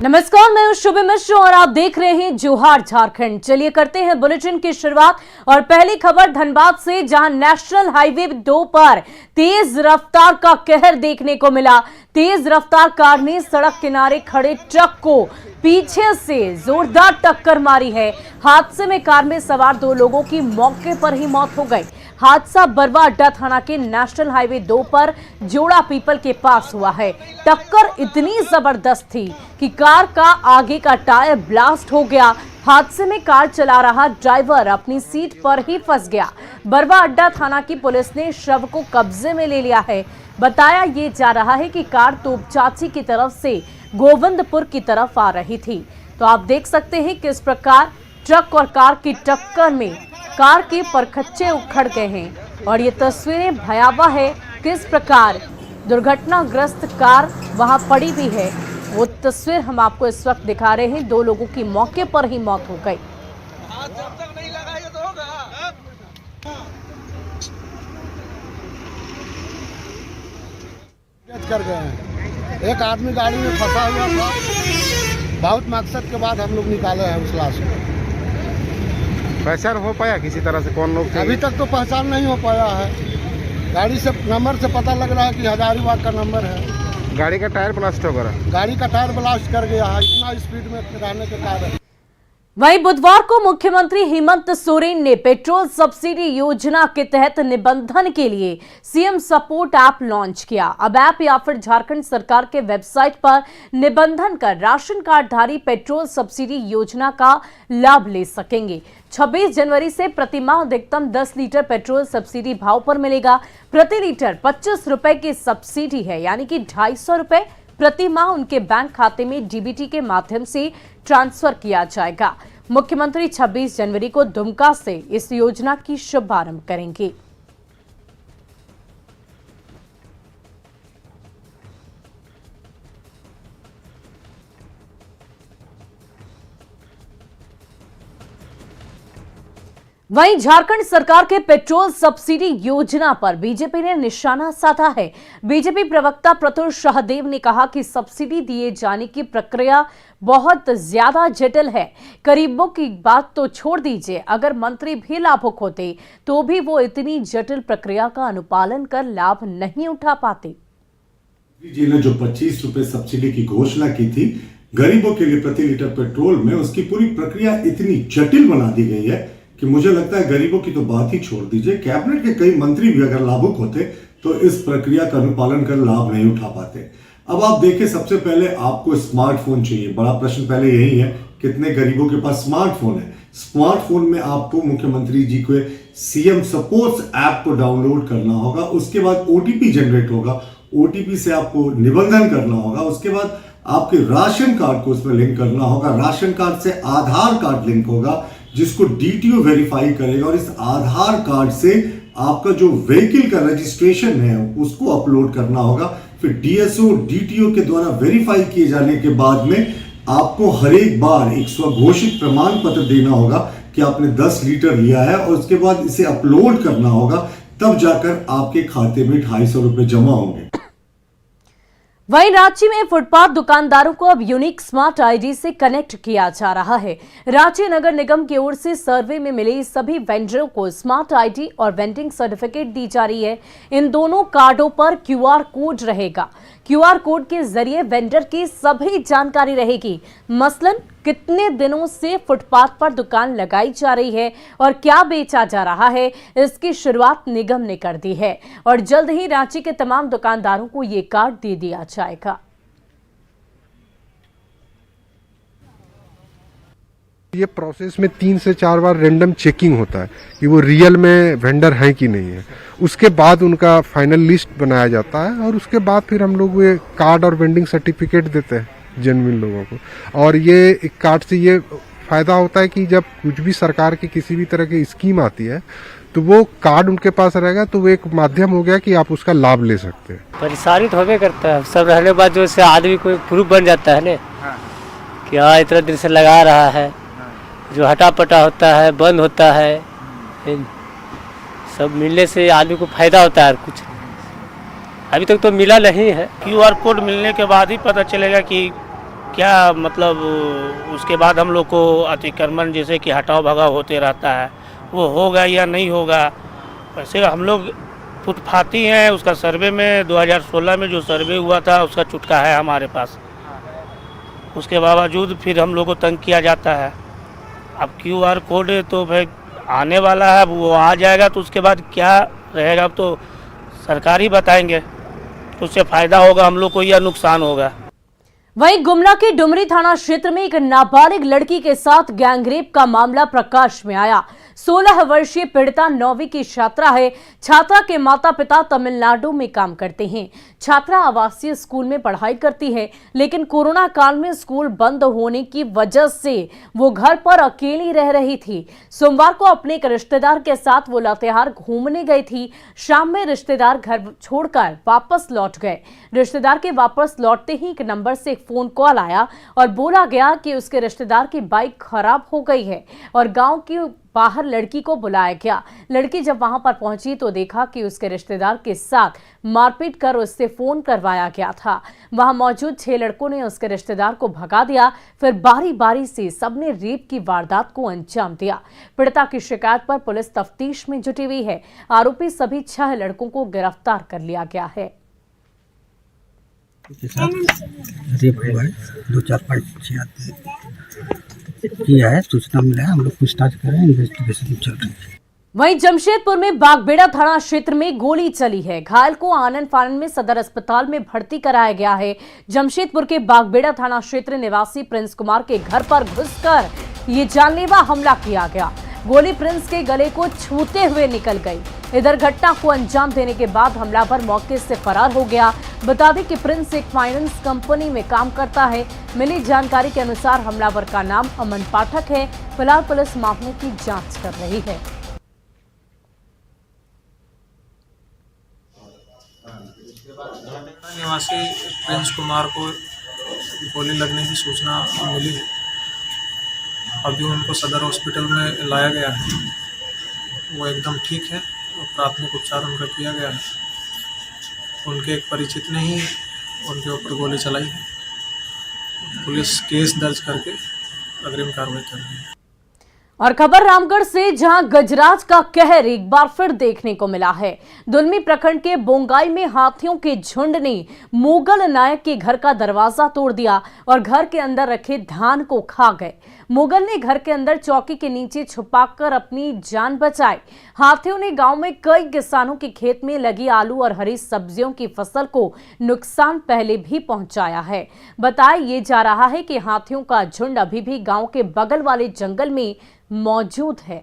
नमस्कार, मैं हूं शुभ मिश्र और आप देख रहे हैं जोहार झारखंड। चलिए करते हैं बुलेटिन की शुरुआत और पहली खबर धनबाद से, जहां नेशनल हाईवे 2 पर तेज रफ्तार का कहर देखने को मिला। तेज रफ्तार कार ने सड़क किनारे खड़े ट्रक को पीछे से जोरदार टक्कर मारी है। हादसे में कार में सवार 2 लोगों की मौके पर ही मौत हो गई। हादसा बरवा अड्डा थाना के नेशनल हाईवे 2 पर जोड़ा पीपल के पास हुआ है। टक्कर इतनी जबरदस्त थी कि कार का आगे का टायर ब्लास्ट हो गया। हादसे में कार चला रहा ड्राइवर अपनी सीट पर ही फंस गया। बरवा अड्डा थाना की पुलिस ने शव को कब्जे में ले लिया है। बताया ये जा रहा है कि कार तोपचाची की तरफ से गोविंदपुर की तरफ आ रही थी। तो आप देख सकते हैं किस प्रकार ट्रक और कार की टक्कर में कार के परखच्चे उखड़ गए हैं और ये तस्वीरें भयावह है। किस प्रकार दुर्घटनाग्रस्त कार वहां पड़ी हुई है, वो तस्वीर हम आपको इस वक्त दिखा रहे हैं। 2 लोगों की मौके पर ही मौत हो गई। कर गए हैं। एक आदमी गाड़ी में फंसा हुआ था। बहुत मकसद के बाद हम लोग निकाले हैं उस लाश को। पहचान हो पाया किसी तरह से कौन लोग थे? अभी तक तो पहचान नहीं हो पाया है। गाड़ी से नंबर से पता लग रहा है कि हजारीबाग का नंबर है। गाड़ी का टायर ब्लास्ट हो गया। गाड़ी का टायर ब्लास्ट कर गया है इतना स्पीड में रहने के कारण। वहीं बुधवार को मुख्यमंत्री हेमंत सोरेन ने पेट्रोल सब्सिडी योजना के तहत निबंधन के लिए सीएम सपोर्ट ऐप लॉन्च किया। अब ऐप या फिर झारखंड सरकार के वेबसाइट पर निबंधन कर राशन कार्डधारी पेट्रोल सब्सिडी योजना का लाभ ले सकेंगे। 26 जनवरी से प्रतिमाह अधिकतम 10 लीटर पेट्रोल सब्सिडी भाव पर मिलेगा। प्रति लीटर 25 रुपए की सब्सिडी है, यानी कि 250 रुपए प्रति माह उनके बैंक खाते में डीबीटी के माध्यम से ट्रांसफर किया जाएगा। मुख्यमंत्री 26 जनवरी को दुमका से इस योजना की शुभारंभ करेंगे। वहीं झारखंड सरकार के पेट्रोल सब्सिडी योजना पर बीजेपी ने निशाना साधा है। बीजेपी प्रवक्ता प्रतुल शाहदेव ने कहा कि सब्सिडी दिए जाने की प्रक्रिया बहुत ज्यादा जटिल है। गरीबों की बात तो छोड़ दीजिए, अगर मंत्री भी लाभुक होते तो भी वो इतनी जटिल प्रक्रिया का अनुपालन कर लाभ नहीं उठा पाते। जी ने जो 25 रुपए सब्सिडी की घोषणा की थी गरीबों के लिए प्रति लीटर पेट्रोल में, उसकी पूरी प्रक्रिया इतनी जटिल बना दी गई है कि मुझे लगता है गरीबों की तो बात ही छोड़ दीजिए, कैबिनेट के कई मंत्री भी अगर लाभुक होते तो इस प्रक्रिया का अनुपालन कर लाभ नहीं उठा पाते। अब आप देखिए, सबसे पहले आपको स्मार्टफोन चाहिए। बड़ा प्रश्न पहले यही है, कितने गरीबों के पास स्मार्टफोन है? स्मार्टफोन में आपको मुख्यमंत्री जी को सीएम सपोर्ट ऐप को डाउनलोड करना होगा। उसके बाद ओटीपी जनरेट होगा, ओटीपी से आपको निबंधन करना होगा। उसके बाद आपके राशन कार्ड को उसमें लिंक करना होगा। राशन कार्ड से आधार कार्ड लिंक होगा जिसको डीटीओ वेरीफाई करेगा और इस आधार कार्ड से आपका जो व्हीकल का रजिस्ट्रेशन है उसको अपलोड करना होगा। फिर डीएसओ डीटीओ के द्वारा वेरीफाई किए जाने के बाद में आपको हर एक बार एक स्वघोषित प्रमाण पत्र देना होगा कि आपने 10 लीटर लिया है और उसके बाद इसे अपलोड करना होगा। तब जाकर आपके खाते में 250 रुपए जमा होंगे। वहीं रांची में फुटपाथ दुकानदारों को अब यूनिक स्मार्ट आईडी से कनेक्ट किया जा रहा है। रांची नगर निगम की ओर से सर्वे में मिले सभी वेंडरों को स्मार्ट आईडी और वेंडिंग सर्टिफिकेट दी जा रही है। इन दोनों कार्डों पर क्यूआर कोड रहेगा। क्यूआर कोड के जरिए वेंडर की सभी जानकारी रहेगी, मसलन कितने दिनों से फुटपाथ पर दुकान लगाई जा रही है और क्या बेचा जा रहा है। इसकी शुरुआत निगम ने कर दी है और जल्द ही रांची के तमाम दुकानदारों को ये कार्ड दे दिया जाएगा। ये प्रोसेस में 3 से 4 बार रैंडम चेकिंग होता है कि वो रियल में वेंडर है कि नहीं है। उसके बाद उनका फाइनल लिस्ट बनाया जाता है और उसके बाद फिर हम लोग ये कार्ड और वेंडिंग सर्टिफिकेट देते हैं जेन्युइन लोगों को। और ये कार्ड से ये फायदा होता है कि जब कुछ भी सरकार की किसी भी तरह की स्कीम आती है तो वो कार्ड उनके पास रहेगा, तो वो एक माध्यम हो गया कि आप उसका लाभ ले सकते हैं। परेशानी तो होवे करता है, सब रहने के बाद जो से आदमी को प्रूफ बन जाता है ना कि हाँ इतना दिन से लगा रहा है। जो हटा पटा होता है, बंद होता है, सब मिलने से आदमी को फायदा होता है। कुछ अभी तक तो मिला नहीं है। क्यूआर कोड मिलने के बाद ही पता चलेगा कि क्या मतलब उसके बाद हम लोग को अतिक्रमण जैसे कि हटाओ भगाओ होते रहता है, वो होगा या नहीं होगा। वैसे हम लोग फुटपाती हैं। उसका सर्वे में 2016 में जो सर्वे हुआ था उसका चुटका है हमारे पास। उसके बावजूद फिर हम लोग को तंग किया जाता है। अब QR कोड तो भाई आने वाला है, वो आ जाएगा तो उसके बाद क्या रहेगा अब तो सरकार ही बताएंगे। तो उससे फ़ायदा होगा हम लोग को या नुकसान होगा। वहीं गुमला के डुमरी थाना क्षेत्र में एक नाबालिग लड़की के साथ गैंगरेप का मामला प्रकाश में आया। 16 वर्षीय पीड़िता 9वीं की छात्रा है। छात्रा के माता पिता तमिलनाडु में काम करते हैं। छात्रा आवासीय स्कूल में पढ़ाई करती है, लेकिन कोरोना काल में स्कूल बंद होने की वजह से वो घर पर अकेली रह रही थी। सोमवार को अपने एक रिश्तेदार के साथ वो लातेहार घूमने गई थी। शाम में रिश्तेदार घर छोड़कर वापस लौट गए। रिश्तेदार के वापस लौटते ही एक नंबर से फोन कॉल आया और बोला गया कि उसके रिश्तेदार की बाइक खराब हो गई है और गांव की बाहर लड़की को बुलाया गया। लड़की जब वहां पर पहुंची तो देखा कि उसके रिश्तेदार के साथ मारपीट कर उससे फोन करवाया गया था। वहां मौजूद 6 लड़कों ने उसके रिश्तेदार को भगा दिया। फिर बारी बारी से सबने रेप की वारदात को अंजाम दिया। पीड़िता की शिकायत पर पुलिस तफ्तीश में जुटी हुई है। आरोपी सभी 6 लड़कों को गिरफ्तार कर लिया गया है। रेप हुआ है, 2-4-5 किया है, सूचना मिला है, हम लोग पूछताछ कर रहे हैं, इन्वेस्टिगेशन चल रही है। वहीं जमशेदपुर में बागबेड़ा थाना क्षेत्र में गोली चली है। घायल को आनन फानन में सदर अस्पताल में भर्ती कराया गया है। जमशेदपुर के बागबेड़ा थाना क्षेत्र निवासी प्रिंस कुमार के घर पर घुसकर ये जानलेवा हमला किया गया। गोली प्रिंस के गले को छूते हुए निकल गई। इधर घटना को अंजाम देने के बाद हमलावर मौके से फरार हो गया। बता दें कि प्रिंस एक फाइनेंस कंपनी में काम करता है। मिली जानकारी के अनुसार हमलावर का नाम अमन पाठक है। फिलहाल पुलिस मामले की जांच कर रही है। निवासी प्रिंस कुमार को गोली लगने की सूचना मिली है। अभी उनको सदर हॉस्पिटल में लाया गया है। वो एकदम ठीक है और प्राथमिक उपचार उनका किया गया है। उनके एक परिचित ने ही उनके ऊपर गोली चलाई है। पुलिस केस दर्ज करके अग्रिम कार्रवाई कर रही है। और खबर रामगढ़ से, जहां गजराज का कहर एक बार फिर देखने को मिला है। दुलमी प्रखंड के बोंगाई में हाथियों के झुंड ने मुगल नायक के घर का दरवाजा तोड़ दिया और घर के अंदर रखे धान को खा गए। मुगल ने घर के अंदर चौकी के नीचे छुपाकर अपनी जान बचाई। हाथियों ने गांव में कई किसानों के खेत में लगी आलू और हरी सब्जियों की फसल को नुकसान पहले भी पहुंचाया है। बताया ये जा रहा है कि हाथियों का झुंड अभी भी गांव के बगल वाले जंगल में मौजूद है।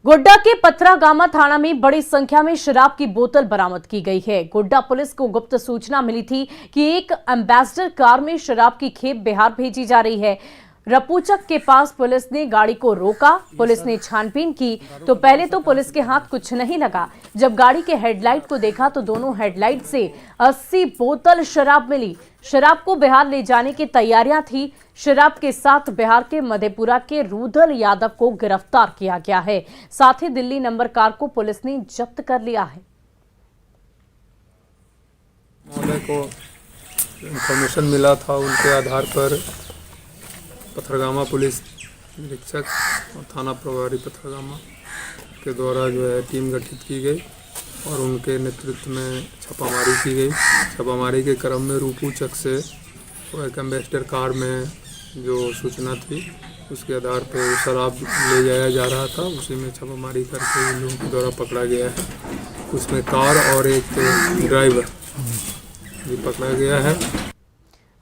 गोड्डा के पथरागामा थाना में बड़ी संख्या में शराब की बोतल बरामद की गई है। गोड्डा पुलिस को गुप्त सूचना मिली थी कि एक एम्बेसडर कार में शराब की खेप बिहार भेजी जा रही है। रपूचक के पास पुलिस ने गाड़ी को रोका। पुलिस ने छानबीन की तो पहले तो पुलिस के हाथ कुछ नहीं लगा। जब गाड़ी के हेडलाइट को देखा तो दोनों हेडलाइट से 80 बोतल शराब मिली। शराब को बिहार ले जाने की तैयारियां थी। शराब के साथ बिहार के मधेपुरा के रुदल यादव को गिरफ्तार किया गया है। साथ ही दिल्ली नंबर कार को पुलिस ने जब्त कर लिया है। महोदय को इंफॉर्मेशन मिला था, उनके आधार पर पथरगामा पुलिस निरीक्षक और थाना प्रभारी पथरगामा के द्वारा जो है टीम गठित की गई और उनके नेतृत्व में छापामारी की गई। छापामारी के क्रम में रूपूचक से वो एक एम्बेसडर कार में जो सूचना थी उसके आधार पर शराब ले जाया जा रहा था। उसी में छापामारी करके इन लोगों के द्वारा पकड़ा गया है। उसमें कार और एक ड्राइवर भी पकड़ा गया है।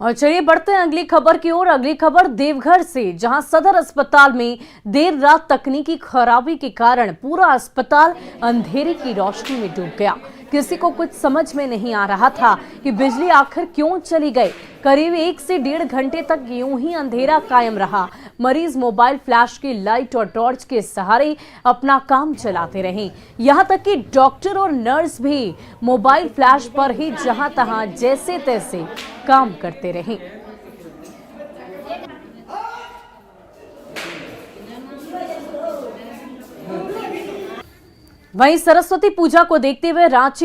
और चलिए बढ़ते हैं अगली खबर की ओर। अगली खबर देवघर से, जहां सदर अस्पताल में देर रात तकनीकी खराबी के कारण पूरा अस्पताल अंधेरे की रोशनी में डूब गया। किसी को कुछ समझ में नहीं आ रहा था कि बिजली आखिर क्यों चली गई। करीब 1 से 1.5 घंटे तक यूं ही अंधेरा कायम रहा। मरीज मोबाइल फ्लैश की लाइट और टॉर्च के सहारे अपना काम चलाते रहे। यहां तक कि डॉक्टर और नर्स भी मोबाइल फ्लैश पर ही जहां तहां जैसे तैसे काम करते रहे। वहीं सरस्वती पूजा को देखते हुए रांची में